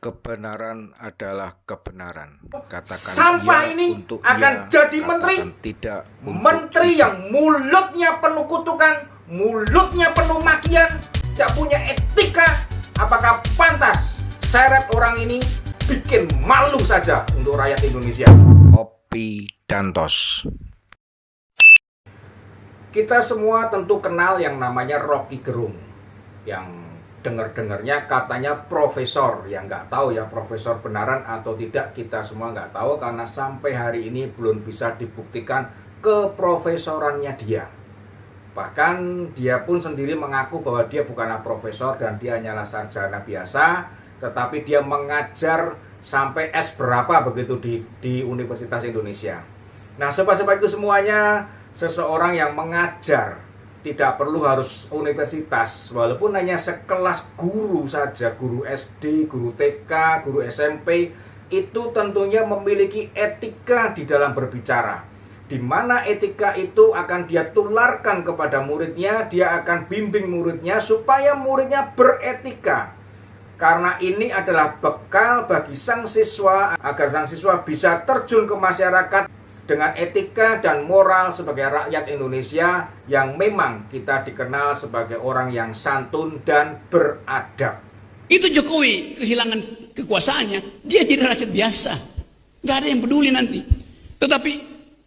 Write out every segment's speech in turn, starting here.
Kebenaran adalah kebenaran. Katakan Sampah iya ini untuk akan iya, jadi menteri. katakan tidak untuk Menteri tidak. yang mulutnya penuh kutukan, mulutnya penuh makian, tidak punya etika. Apakah pantas seret orang ini? Bikin malu saja untuk rakyat Indonesia. Opi Dantos. Kita semua tentu kenal yang namanya Rocky Gerung, yang dengar-dengarnya katanya profesor. Yang nggak tahu ya profesor benaran atau tidak, kita semua nggak tahu karena sampai hari ini belum bisa dibuktikan keprofesorannya dia. Bahkan dia pun sendiri mengaku bahwa dia bukanlah profesor dan dia hanyalah sarjana biasa, tetapi dia mengajar sampai S berapa begitu di Universitas Indonesia. Nah, sobat-sobatku semuanya, seseorang yang mengajar tidak perlu harus universitas, walaupun hanya sekelas guru saja, guru SD, guru TK, guru SMP, itu tentunya memiliki etika di dalam berbicara. Di mana etika itu akan dia tularkan kepada muridnya, dia akan bimbing muridnya supaya muridnya beretika. Karena ini adalah bekal bagi sang siswa agar sang siswa bisa terjun ke masyarakat dengan etika dan moral sebagai rakyat Indonesia yang memang kita dikenal sebagai orang yang santun dan beradab. Itu Jokowi kehilangan kekuasaannya, dia jadi rakyat biasa, nggak ada yang peduli nanti. Tetapi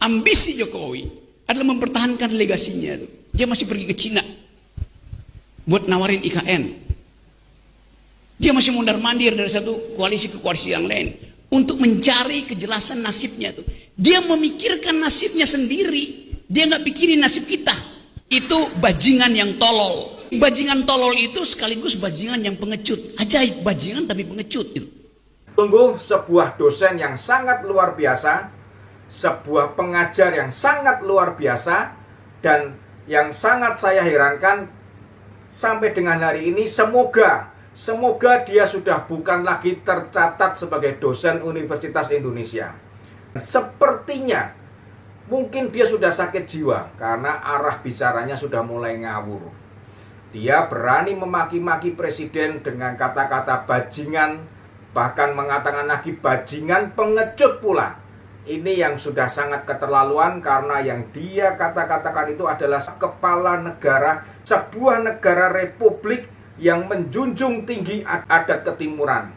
ambisi Jokowi adalah mempertahankan legasinya. Dia masih pergi ke Cina buat nawarin IKN. Dia masih mondar-mandir dari satu koalisi ke koalisi yang lain untuk mencari kejelasan nasibnya tuh. Dia memikirkan nasibnya sendiri. Dia nggak pikirin nasib kita. Itu bajingan yang tolol. Bajingan tolol itu sekaligus bajingan yang pengecut. Ajaib, bajingan tapi pengecut itu. Sungguh sebuah dosen yang sangat luar biasa, sebuah pengajar yang sangat luar biasa, dan yang sangat saya herankan sampai dengan hari ini, semoga dia sudah bukan lagi tercatat sebagai dosen Universitas Indonesia. Sepertinya mungkin dia sudah sakit jiwa karena arah bicaranya sudah mulai ngawur. Dia berani memaki-maki presiden dengan kata-kata bajingan, bahkan mengatakan lagi bajingan pengecut pula. Ini yang sudah sangat keterlaluan karena yang dia kata-katakan itu adalah kepala negara, sebuah negara republik yang menjunjung tinggi adat ketimuran.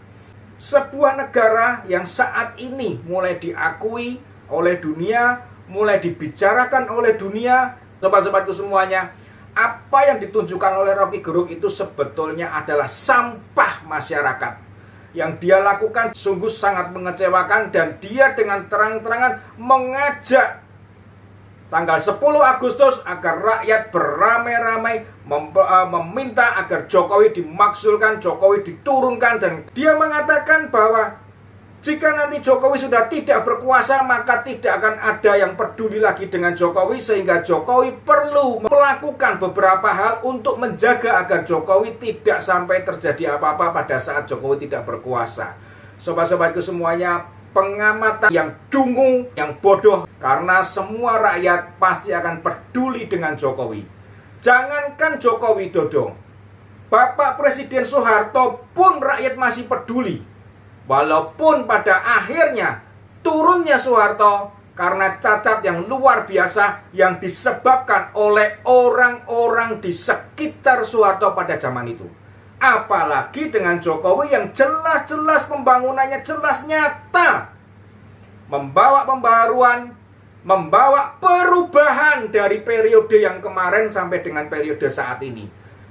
Sebuah negara yang saat ini mulai diakui oleh dunia, mulai dibicarakan oleh dunia. Sobat-sobatku semuanya, apa yang ditunjukkan oleh Rocky Gerung itu sebetulnya adalah sampah masyarakat. Yang dia lakukan sungguh sangat mengecewakan, dan dia dengan terang-terangan mengajak tanggal 10 Agustus agar rakyat beramai-ramai meminta agar Jokowi dimakzulkan, Jokowi diturunkan. Dan dia mengatakan bahwa jika nanti Jokowi sudah tidak berkuasa, maka tidak akan ada yang peduli lagi dengan Jokowi, sehingga Jokowi perlu melakukan beberapa hal untuk menjaga agar Jokowi tidak sampai terjadi apa-apa pada saat Jokowi tidak berkuasa. Sobat-sobatku semuanya, pengamatan yang dungu, yang bodoh, karena semua rakyat pasti akan peduli dengan Jokowi. Jangankan Joko Widodo, Bapak Presiden Soeharto pun rakyat masih peduli. Walaupun pada akhirnya turunnya Soeharto karena cacat yang luar biasa yang disebabkan oleh orang-orang di sekitar Soeharto pada zaman itu. Apalagi dengan Jokowi yang jelas-jelas pembangunannya jelas nyata, membawa pembaharuan, membawa perubahan dari periode yang kemarin sampai dengan periode saat ini.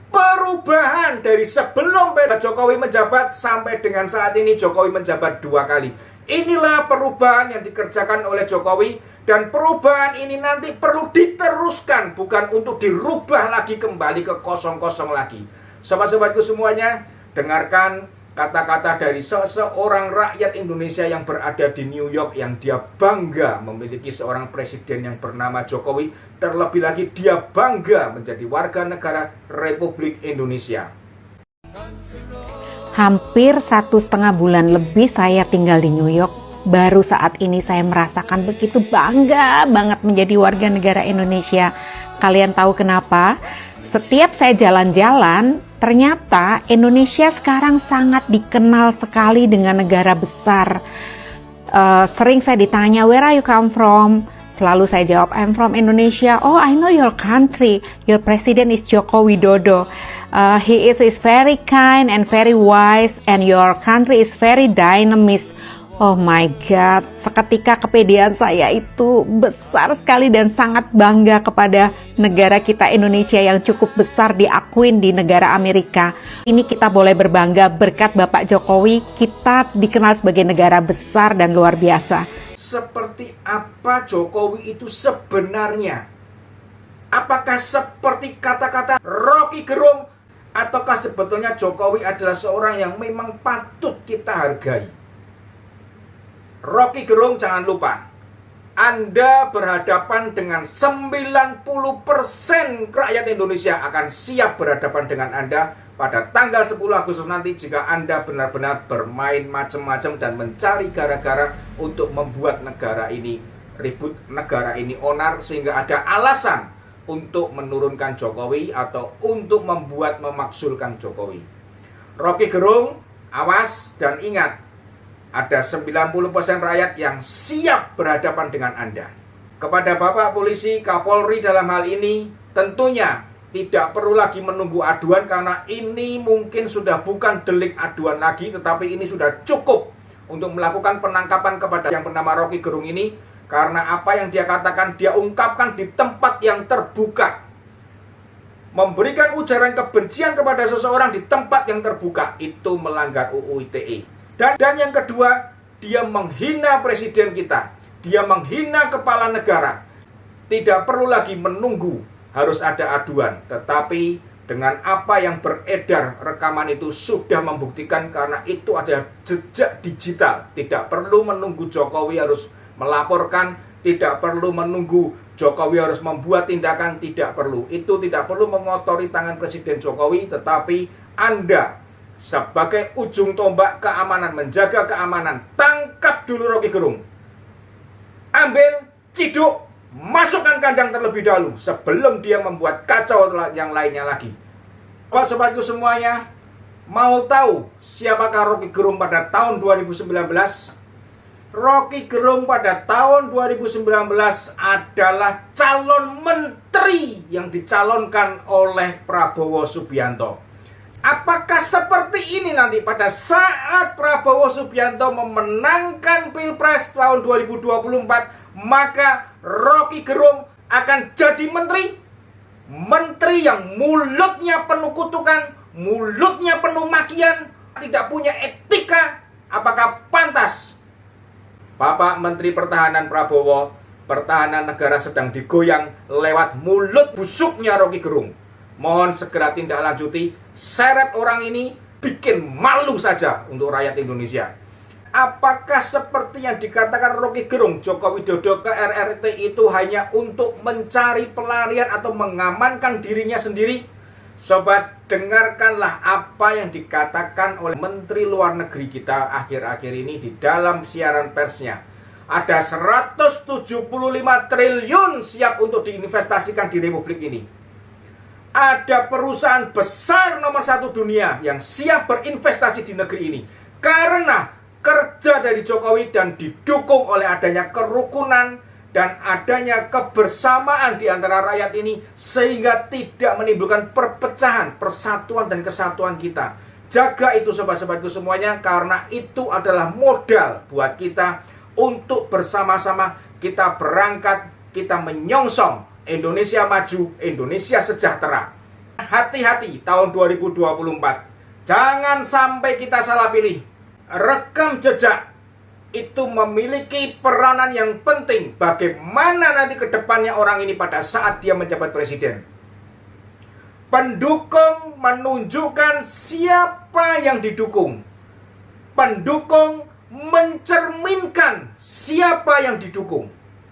Perubahan dari sebelum Jokowi menjabat sampai dengan saat ini Jokowi menjabat 2 kali. Inilah perubahan yang dikerjakan oleh Jokowi, dan perubahan ini nanti perlu diteruskan, bukan untuk dirubah lagi kembali ke kosong-kosong lagi. Sobat-sobatku semuanya, dengarkan kata-kata dari seorang rakyat Indonesia yang berada di New York, yang dia bangga memiliki seorang presiden yang bernama Jokowi. Terlebih lagi dia bangga menjadi warga negara Republik Indonesia. Hampir 1,5 bulan lebih saya tinggal di New York. Baru saat ini saya merasakan begitu bangga banget menjadi warga negara Indonesia. Kalian tahu kenapa? Setiap saya jalan-jalan, ternyata Indonesia sekarang sangat dikenal sekali dengan negara besar. Sering saya ditanya, where are you come from? Selalu saya jawab, I'm from Indonesia. Oh, I know your country. Your president is Joko Widodo. He is very kind and very wise, and your country is very dynamic. Oh my God, seketika kepedean saya itu besar sekali dan sangat bangga kepada negara kita Indonesia yang cukup besar diakuin di negara Amerika. Ini kita boleh berbangga berkat Bapak Jokowi, kita dikenal sebagai negara besar dan luar biasa. Seperti apa Jokowi itu sebenarnya? Apakah seperti kata-kata Rocky Gerung? Ataukah sebetulnya Jokowi adalah seorang yang memang patut kita hargai? Rocky Gerung, jangan lupa, Anda berhadapan dengan 90% rakyat Indonesia akan siap berhadapan dengan Anda pada tanggal 10 Agustus nanti jika Anda benar-benar bermain macam-macam dan mencari gara-gara untuk membuat negara ini ribut, negara ini onar, sehingga ada alasan untuk menurunkan Jokowi atau untuk memakzulkan Jokowi. Rocky Gerung, awas dan ingat, ada 90% rakyat yang siap berhadapan dengan Anda. Kepada Bapak Polisi, Kapolri dalam hal ini, tentunya tidak perlu lagi menunggu aduan karena ini mungkin sudah bukan delik aduan lagi, tetapi ini sudah cukup untuk melakukan penangkapan kepada yang bernama Rocky Gerung ini, karena apa yang dia katakan, dia ungkapkan di tempat yang terbuka. Memberikan ujaran kebencian kepada seseorang di tempat yang terbuka, itu melanggar UU ITE. Dan yang kedua, dia menghina presiden kita. Dia menghina kepala negara. Tidak perlu lagi menunggu harus ada aduan. Tetapi dengan apa yang beredar, rekaman itu sudah membuktikan karena itu ada jejak digital. Tidak perlu menunggu Jokowi harus melaporkan. Tidak perlu menunggu Jokowi harus membuat tindakan. Tidak perlu. Itu tidak perlu mengotori tangan Presiden Jokowi. Tetapi Anda sebagai ujung tombak keamanan, menjaga keamanan, tangkap dulu Rocky Gerung. Ambil, ciduk, masukkan kandang terlebih dahulu sebelum dia membuat kacau yang lainnya lagi. Sobat-sobatku semuanya, mau tahu siapakah Rocky Gerung pada tahun 2019? Rocky Gerung pada tahun 2019 adalah calon menteri yang dicalonkan oleh Prabowo Subianto. Apakah seperti ini nanti pada saat Prabowo Subianto memenangkan Pilpres tahun 2024, maka Rocky Gerung akan jadi menteri? Menteri yang mulutnya penuh kutukan, mulutnya penuh makian, tidak punya etika. Apakah pantas? Bapak Menteri Pertahanan Prabowo, pertahanan negara sedang digoyang lewat mulut busuknya Rocky Gerung. Mohon segera tindak lanjuti, seret orang ini, bikin malu saja untuk rakyat Indonesia. Apakah seperti yang dikatakan Rocky Gerung, Joko Widodo ke RRT itu hanya untuk mencari pelarian atau mengamankan dirinya sendiri? Sobat, dengarkanlah apa yang dikatakan oleh Menteri Luar Negeri kita akhir-akhir ini di dalam siaran persnya. Ada 175 triliun siap untuk diinvestasikan di Republik ini. Ada perusahaan besar nomor 1 dunia yang siap berinvestasi di negeri ini karena kerja dari Jokowi dan didukung oleh adanya kerukunan dan adanya kebersamaan di antara rakyat ini, sehingga tidak menimbulkan perpecahan, persatuan dan kesatuan kita. Jaga itu sobat-sobatku semuanya, karena itu adalah modal buat kita untuk bersama-sama kita berangkat, kita menyongsong Indonesia maju, Indonesia sejahtera. Hati-hati tahun 2024. Jangan sampai kita salah pilih. Rekam jejak itu memiliki peranan yang penting bagaimana nanti ke depannya orang ini pada saat dia menjabat presiden. Pendukung menunjukkan siapa yang didukung. Pendukung mencerminkan siapa yang didukung.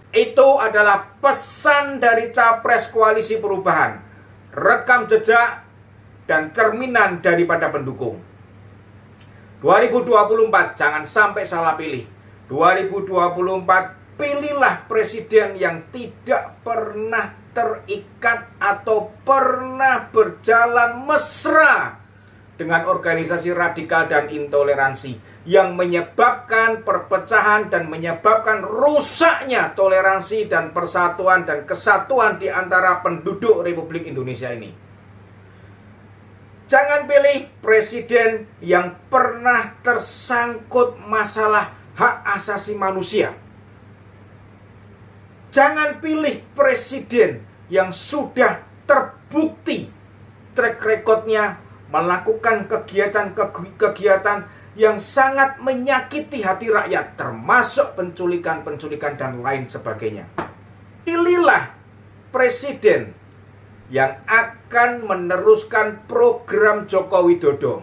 Itu adalah pesan dari Capres Koalisi Perubahan. Rekam jejak dan cerminan daripada pendukung. 2024 jangan sampai salah pilih. 2024 pilihlah presiden yang tidak pernah terikat atau pernah berjalan mesra dengan organisasi radikal dan intoleransi yang menyebabkan perpecahan dan menyebabkan rusaknya toleransi dan persatuan dan kesatuan di antara penduduk Republik Indonesia ini. Jangan pilih presiden yang pernah tersangkut masalah hak asasi manusia. Jangan pilih presiden yang sudah terbukti track recordnya melakukan kegiatan-kegiatan yang sangat menyakiti hati rakyat, termasuk penculikan-penculikan dan lain sebagainya. Pilihlah presiden yang akan meneruskan program Joko Widodo.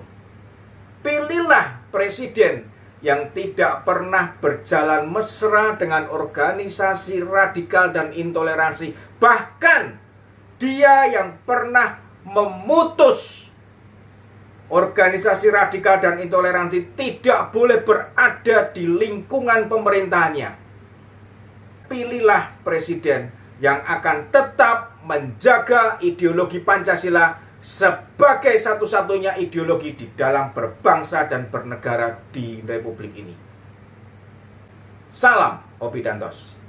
Pilihlah presiden yang tidak pernah berjalan mesra dengan organisasi radikal dan intoleransi. Bahkan dia yang pernah memutus organisasi radikal dan intoleransi tidak boleh berada di lingkungan pemerintahannya. Pilihlah presiden yang akan tetap menjaga ideologi Pancasila sebagai satu-satunya ideologi di dalam berbangsa dan bernegara di Republik ini. Salam Obidantos.